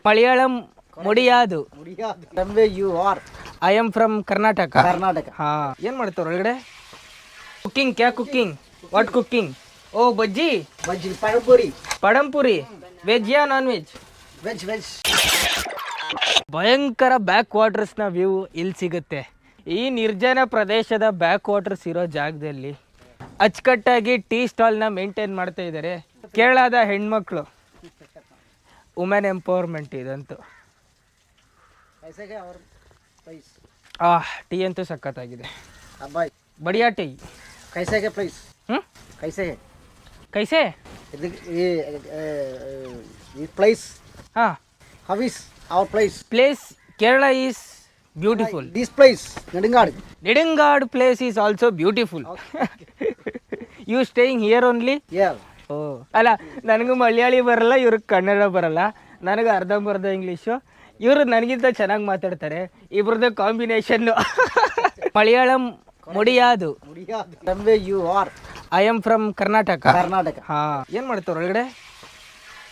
ಮಲಯಾಳಂ ಮುಡಿಯಾದು. You are. I am from Karnataka. Karnataka. ಹಾ, ಏನ್ ಮಾಡ್ತಾರ ಒಳಗಡೆ? ಕುಕಿಂಗ್. ಕ್ಯಾ ಕುಕಿಂಗ್? What cooking? ಓ ಬಜ್ಜಿ. ಬಜ್ಜಿ, ಪಳಂಪುರಿ. ಪಡಂಪುರಿ ವೆಜ್ ಯಾ ನಾನ್ ವೆಜ್? Veg veg. ಭಯಂಕರ ಬ್ಯಾಕ್ ವಾಟರ್ಸ್ನ ವ್ಯೂ ಇಲ್ಲಿ ಸಿಗುತ್ತೆ. ಈ ನಿರ್ಜನ ಪ್ರದೇಶದ ಬ್ಯಾಕ್ ವಾಟರ್ಸ್ ಇರೋ ಜಾಗದಲ್ಲಿ ಅಚ್ಚುಕಟ್ಟಾಗಿ ಟೀ ಸ್ಟಾಲ್ನ ಮೇಂಟೈನ್ ಮಾಡ್ತಾ ಇದ್ದಾರೆ ಕೇರಳದ ಹೆಣ್ಮಕ್ಳು. ವುಮೆನ್ ಎಂಪವರ್ಮೆಂಟ್ ಇದಂತೂ. ಟೀ ಅಂತೂ ಸಖತ್ತಾಗಿದೆ. ಬಡಿಯಾ ಟೀ. ಕೈಸೆಗೆ ಪ್ರೈಸ್. ಕೈಸೆಗೆ. ಕೈಸೆ ಈ ಪ್ಲೇಸ್. ಹಾ, how is our place? Place Kerala is beautiful. This place Nedungadu. Nedungadu place is also beautiful. You staying here only? ಓ ಅಲ್ಲ, ನನಗೂ ಮಲಯಾಳಿ ಬರಲ್ಲ, ಇವ್ರಿಗೆ ಕನ್ನಡ ಬರಲ್ಲ, ನನಗೆ ಅರ್ಧಂಬರ್ಧ ಇಂಗ್ಲೀಷು. ಇವರು ನನಗಿಂತ ಚೆನ್ನಾಗಿ ಮಾತಾಡ್ತಾರೆ. ಇಬ್ರದ್ದು ಕಾಂಬಿನೇಷನ್ನು. ಮಲಯಾಳಂ ಮುಡಿಯಾದು. You are. I am from Karnataka. Karnataka. ಹಾ, ಏನ್ ಮಾಡ್ತಾರ ಒಳಗಡೆ?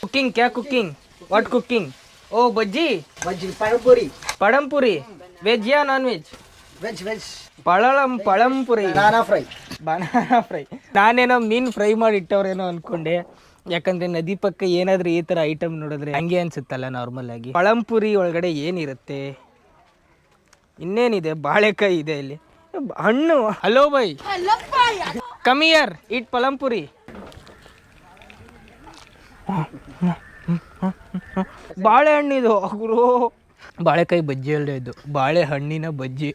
ಕುಕಿಂಗ್. ಕ್ಯಾ ಕುಕಿಂಗ್? What cooking? ಓ ಬಜ್ಜಿ. ಬಜ್ಜಿ, ಪಳಂಪುರಿ. ಪಡಂಪುರಿ ವೆಜ್ ಯಾ non veg? Veg veg. Pazhampori. Banana fry. Banana fry. ನಾನೇನೋ ಮೀನು ಫ್ರೈ ಮಾಡಿ ಇಟ್ಟವ್ರೇನೋ ಅನ್ಕೊಂಡೆ. ಯಾಕಂದ್ರೆ ನದಿ ಪಕ್ಕ ಏನಾದ್ರೂ ಈ ತರ ಐಟಮ್ ನೋಡಿದ್ರೆ ಹಂಗೆ ಅನ್ಸುತ್ತಲ್ಲ ನಾರ್ಮಲ್ ಆಗಿ. ಪಳಂಪುರಿ ಒಳಗಡೆ ಏನಿರುತ್ತೆ? ಇನ್ನೇನಿದೆ? ಬಾಳೆಕಾಯಿ ಇದೆ ಇಲ್ಲಿ, ಹಣ್ಣು. ಹಲೋ ಬೈ, ಕಮ್ ಹಿಯರ್, ಈಟ್ ಪಳಂಪುರಿ. ಬಾಳೆಹಣ್ಣಿದು ಗುರು. ಬಾಳೆಕಾಯಿ ಬಜ್ಜಿ ಅಲ್ಲದೆ ಇದು ಬಾಳೆಹಣ್ಣಿನ ಬಜ್ಜಿ.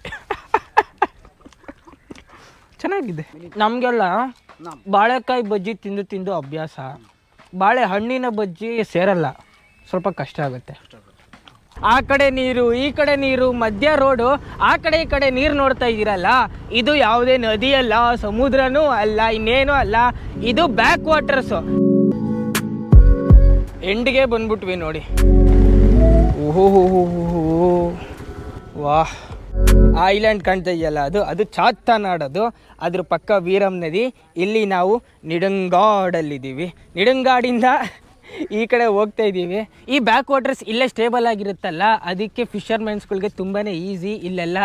ಚೆನ್ನಾಗಿದೆ. ನಮಗೆಲ್ಲ ಬಾಳೆಕಾಯಿ ಬಜ್ಜಿ ತಿಂದು ತಿಂದು ಅಭ್ಯಾಸ. ಬಾಳೆಹಣ್ಣಿನ ಬಜ್ಜಿ ಸೇರಲ್ಲ, ಸ್ವಲ್ಪ ಕಷ್ಟ ಆಗುತ್ತೆ. ಆ ಕಡೆ ನೀರು, ಈ ಕಡೆ ನೀರು, ಮಧ್ಯ ರೋಡು, ಆ ಕಡೆ ಈ ಕಡೆ ನೀರು ನೋಡ್ತಾ ಇದ್ದೀರಲ್ಲ, ಇದು ಯಾವುದೇ ನದಿ ಅಲ್ಲ, ಸಮುದ್ರನೂ ಅಲ್ಲ, ಇನ್ನೇನು ಅಲ್ಲ, ಇದು ಬ್ಯಾಕ್ ವಾಟರ್ಸು. ಎಂಡಿಗೆ ಬಂದ್ಬಿಟ್ವಿ ನೋಡಿ. ಓಹೋ, ವಾಹ್. ಐಲ್ಯಾಂಡ್ ಕಾಣ್ತಾ ಇದೆಯಲ್ಲ, ಅದು ಚಾತ್ತನಾಡದು. ಅದ್ರ ಪಕ್ಕ ವೀರಂ ನದಿ. ಇಲ್ಲಿ ನಾವು ನಿಡಂಗಾಡಲ್ಲಿದ್ದೀವಿ. ನಿಡಂಗಾಡಿಂದ ಈ ಕಡೆ ಹೋಗ್ತಾ ಇದ್ದೀವಿ. ಈ ಬ್ಯಾಕ್ ವಾಟರ್ಸ್ ಇಲ್ಲೇ ಸ್ಟೇಬಲ್ ಆಗಿರುತ್ತಲ್ಲ, ಅದಕ್ಕೆ ಫಿಶರ್ಮೆನ್ಸ್ಗಳಿಗೆ ತುಂಬಾ ಈಸಿ. ಇಲ್ಲೆಲ್ಲ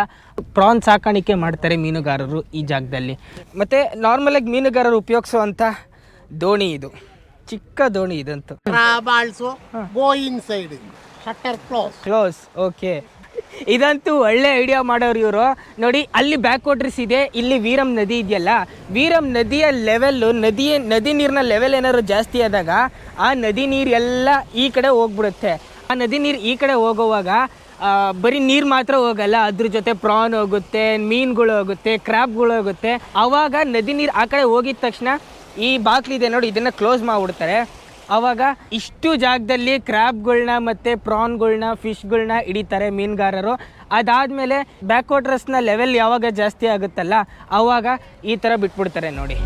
ಪ್ರಾನ್ ಸಾಕಾಣಿಕೆ ಮಾಡ್ತಾರೆ ಮೀನುಗಾರರು ಈ ಜಾಗದಲ್ಲಿ. ಮತ್ತು ನಾರ್ಮಲಾಗಿ ಮೀನುಗಾರರು ಉಪಯೋಗಿಸುವಂಥ ದೋಣಿ ಇದು, ಚಿಕ್ಕ ದೋಣಿ ಇದಂತೂ. ಕ್ಲೋಸ್. ಓಕೆ, ಇದಂತೂ ಒಳ್ಳೆ ಐಡಿಯಾ ಮಾಡೋರು ಇವರು. ನೋಡಿ, ಅಲ್ಲಿ ಬ್ಯಾಕ್ ವಾಟರ್ಸ್ ಇದೆ, ಇಲ್ಲಿ ವೀರಂ ನದಿ ಇದೆಯಲ್ಲ, ವೀರಂ ನದಿಯ ಲೆವೆಲ್ಲು, ನದಿ ನೀರಿನ ಲೆವೆಲ್ ಏನಾದ್ರು ಜಾಸ್ತಿ ಆದಾಗ ಆ ನದಿ ನೀರು ಎಲ್ಲ ಈ ಕಡೆ ಹೋಗ್ಬಿಡುತ್ತೆ. ಆ ನದಿ ನೀರು ಈ ಕಡೆ ಹೋಗುವಾಗ ಬರೀ ನೀರು ಮಾತ್ರ ಹೋಗಲ್ಲ, ಅದ್ರ ಜೊತೆ ಪ್ರಾನ್ ಹೋಗುತ್ತೆ, ಮೀನುಗಳು ಹೋಗುತ್ತೆ, ಕ್ರ್ಯಾಬ್ಗಳು ಹೋಗುತ್ತೆ. ಆವಾಗ ನದಿ ನೀರು ಆ ಕಡೆ ಹೋಗಿದ ತಕ್ಷಣ ಈ ಬಾಕ್ಲಿದೆ ನೋಡಿ, ಇದನ್ನು ಕ್ಲೋಸ್ ಮಾಡಿಬಿಡ್ತಾರೆ. ಆವಾಗ ಇಷ್ಟು ಜಾಗದಲ್ಲಿ ಕ್ರ್ಯಾಬ್ಗಳನ್ನ ಮತ್ತು ಪ್ರಾನ್ಗಳನ್ನ, ಫಿಶ್ಗಳನ್ನ ಹಿಡಿತಾರೆ ಮೀನುಗಾರರು. ಅದಾದಮೇಲೆ ಬ್ಯಾಕ್ ವಾಟರ್ಸ್ನ ಲೆವೆಲ್ ಯಾವಾಗ ಜಾಸ್ತಿ ಆಗುತ್ತಲ್ಲ, ಆವಾಗ ಈ ಥರ ಬಿಟ್ಬಿಡ್ತಾರೆ ನೋಡಿ.